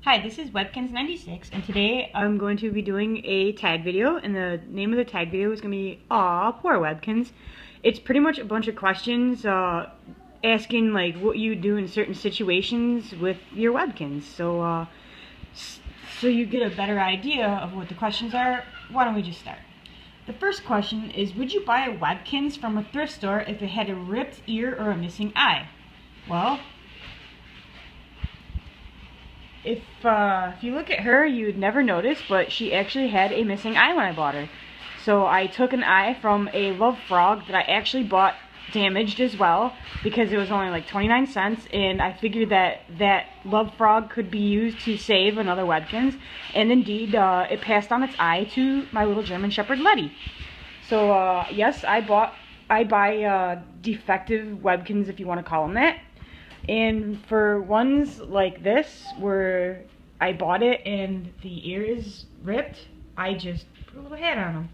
Hi, this is Webkinz96, and today I'm going to be doing a tag video, and the name of the tag video is going to be Aw, Poor Webkinz. It's pretty much a bunch of questions asking like what you do in certain situations with your Webkinz. So you get a better idea of what the questions are, why don't we just start? The first question is, would you buy a Webkinz from a thrift store if it had a ripped ear or a missing eye? Well, if you look at her, you'd never notice, but she actually had a missing eye when I bought her. So I took an eye from a love frog that I actually bought damaged as well, because it was only like 29 cents, and I figured that love frog could be used to save another Webkinz, and indeed it passed on its eye to my little German Shepherd Letty. So yes, I buy defective Webkinz, if you want to call them that. And for ones like this, where I bought it and the ear is ripped, I just put a little hat on them.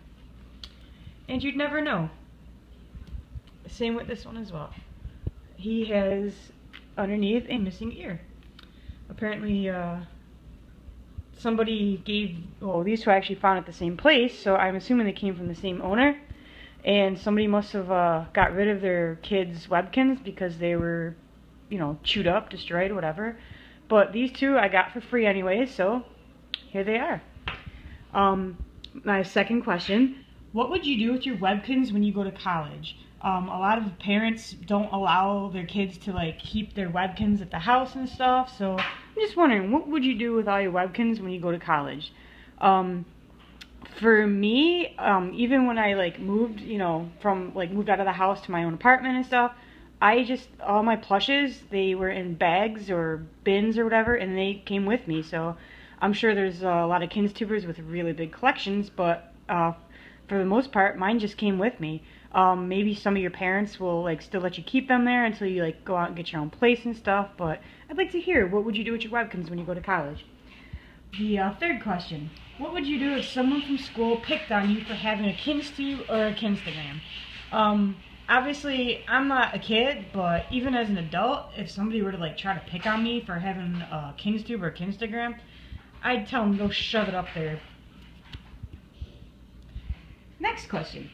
And you'd never know. Same with this one as well. He has underneath a missing ear. Apparently, somebody gave, well, these two I actually found at the same place, so I'm assuming they came from the same owner. And somebody must have got rid of their kids' Webkinz because they were, you know, chewed up, destroyed, whatever. But these two I got for free anyway, so here they are. My second question, what would you do with your Webkinz when you go to college? A lot of parents don't allow their kids to like keep their Webkinz at the house and stuff, so I'm just wondering, what would you do with all your Webkinz when you go to college? For me, even when I like moved, you know, moved out of the house to my own apartment and stuff, all my plushes, they were in bags or bins or whatever, and they came with me. So I'm sure there's a lot of Kinztubers with really big collections, but for the most part, mine just came with me. Maybe some of your parents will like still let you keep them there until you like go out and get your own place and stuff, but I'd like to hear, what would you do with your Webkinz when you go to college? The third question, what would you do if someone from school picked on you for having a Kinztube or a Kinztagram? Obviously, I'm not a kid, but even as an adult, if somebody were to like try to pick on me for having a Kinztube or Kinztagram, I'd tell them to go shove it up there. Next question.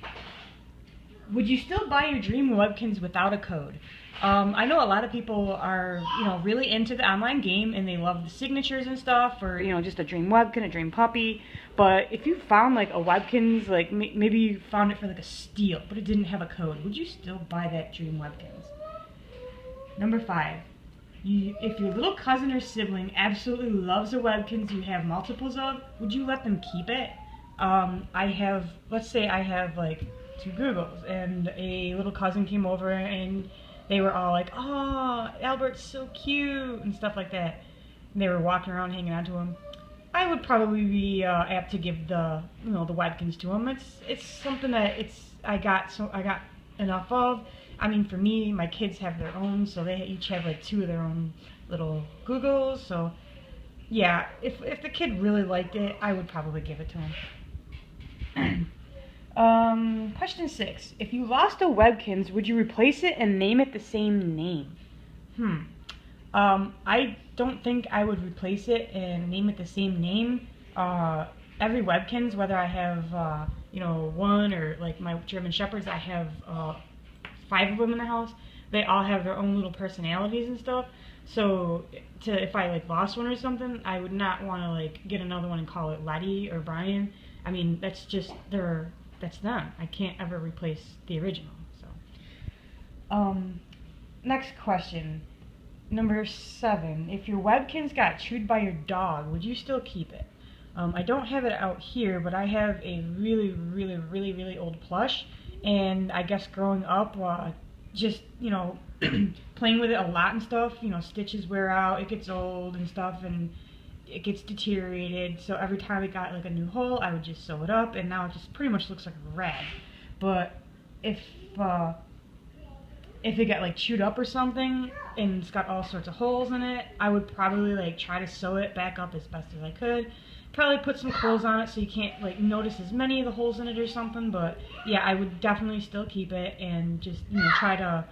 Would you still buy your dream Webkinz without a code? I know a lot of people are, you know, really into the online game and they love the signatures and stuff, or, you know, just a dream Webkinz, a dream puppy. But if you found like a Webkinz, like maybe you found it for like a steal, but it didn't have a code, would you still buy that dream Webkinz? Number 5. If your little cousin or sibling absolutely loves a Webkinz you have multiples of, would you let them keep it? Let's say I have like 2 Googles, and a little cousin came over and they were all like, "Oh, Albert's so cute," and stuff like that. And they were walking around hanging on to him. I would probably be apt to give the Webkinz to him. It's something that I got enough of. I mean, for me, my kids have their own, so they each have like 2 of their own little Googles. So yeah, if the kid really liked it, I would probably give it to him. Question 6. If you lost a Webkinz, would you replace it and name it the same name? I don't think I would replace it and name it the same name. Every Webkinz, whether I have, you know, 1 or like my German Shepherds, I have 5 of them in the house. They all have their own little personalities and stuff. So if I like lost one or something, I would not want to like get another one and call it Letty or Brian. I mean, that's just that's them. I can't ever replace the original. So, next question, number 7. If your Webkinz got chewed by your dog, would you still keep it? I don't have it out here, but I have a really old plush, and I guess growing up, just, you know, playing with it a lot and stuff, you know, stitches wear out, it gets old and stuff, and it gets deteriorated, so every time it got like a new hole, I would just sew it up, and now it just pretty much looks like a rag. But if it got like chewed up or something and it's got all sorts of holes in it, I would probably like try to sew it back up as best as I could. Probably put some clothes on it so you can't like notice as many of the holes in it or something. But yeah, I would definitely still keep it and just, you know, try to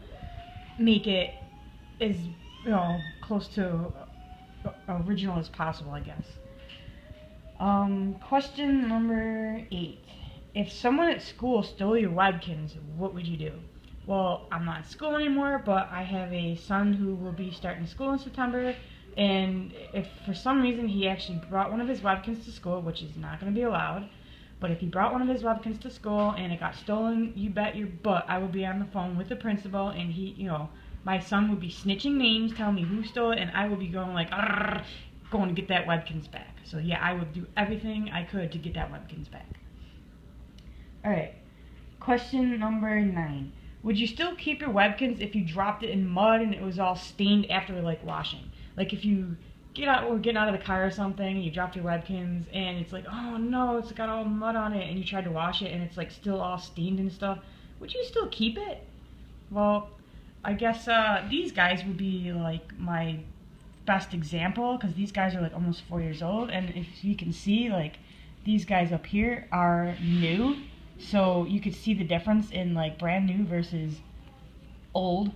make it as, you know, close to original as possible, I guess. Question number 8. If someone at school stole your Webkinz, what would you do? Well, I'm not in school anymore, but I have a son who will be starting school in September, and if for some reason he actually brought one of his Webkinz to school, which is not going to be allowed, but if he brought one of his Webkinz to school and it got stolen, you bet your butt I would be on the phone with the principal, and my son would be snitching names, telling me who stole it, and I would be going like, going to get that Webkinz back. So yeah, I would do everything I could to get that Webkinz back. Alright, question number 9. Would you still keep your Webkinz if you dropped it in mud and it was all stained after like washing? Like if you getting out of the car or something and you dropped your Webkinz and it's like, oh no, it's got all mud on it, and you tried to wash it and it's like still all stained and stuff, would you still keep it? Well, I guess these guys would be like my best example, because these guys are like almost 4 years old, and if you can see, like these guys up here are new, so you could see the difference in like brand new versus old.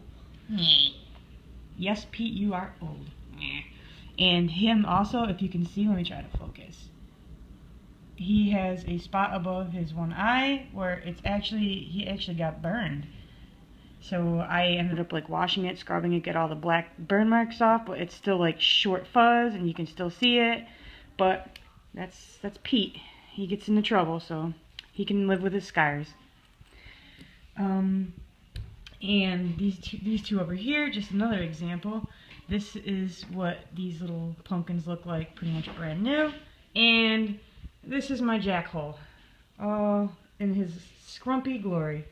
Yes, Pete, you are old. And him also, if you can see, let me try to focus. He has a spot above his one eye where he actually got burned. So I ended up like washing it, scrubbing it, get all the black burn marks off, but it's still like short fuzz and you can still see it. But that's Pete. He gets into trouble, so he can live with his scars. And these two over here, just another example. This is what these little pumpkins look like, pretty much brand new. And this is my jackhole, all in his scrumpy glory.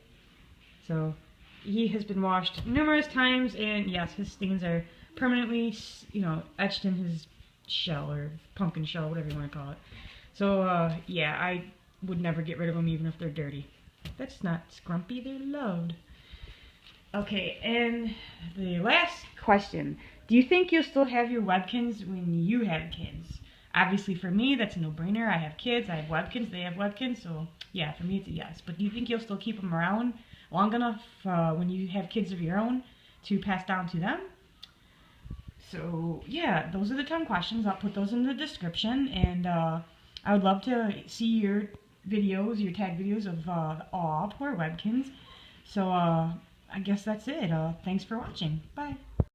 So he has been washed numerous times, and yes, his stains are permanently, etched in his shell, or pumpkin shell, whatever you want to call it. So, yeah, I would never get rid of them even if they're dirty. That's not scrumpy, they're loved. Okay, and the last question. Do you think you'll still have your Webkinz when you have kids? Obviously for me, that's a no-brainer. I have kids, I have Webkinz, they have Webkinz, so yeah, for me it's a yes. But do you think you'll still keep them around long enough when you have kids of your own to pass down to them? So yeah, those are the 10 questions. I'll put those in the description, and I would love to see your videos, your tag videos of aw, poor Webkinz. So I guess that's it. Thanks for watching. Bye.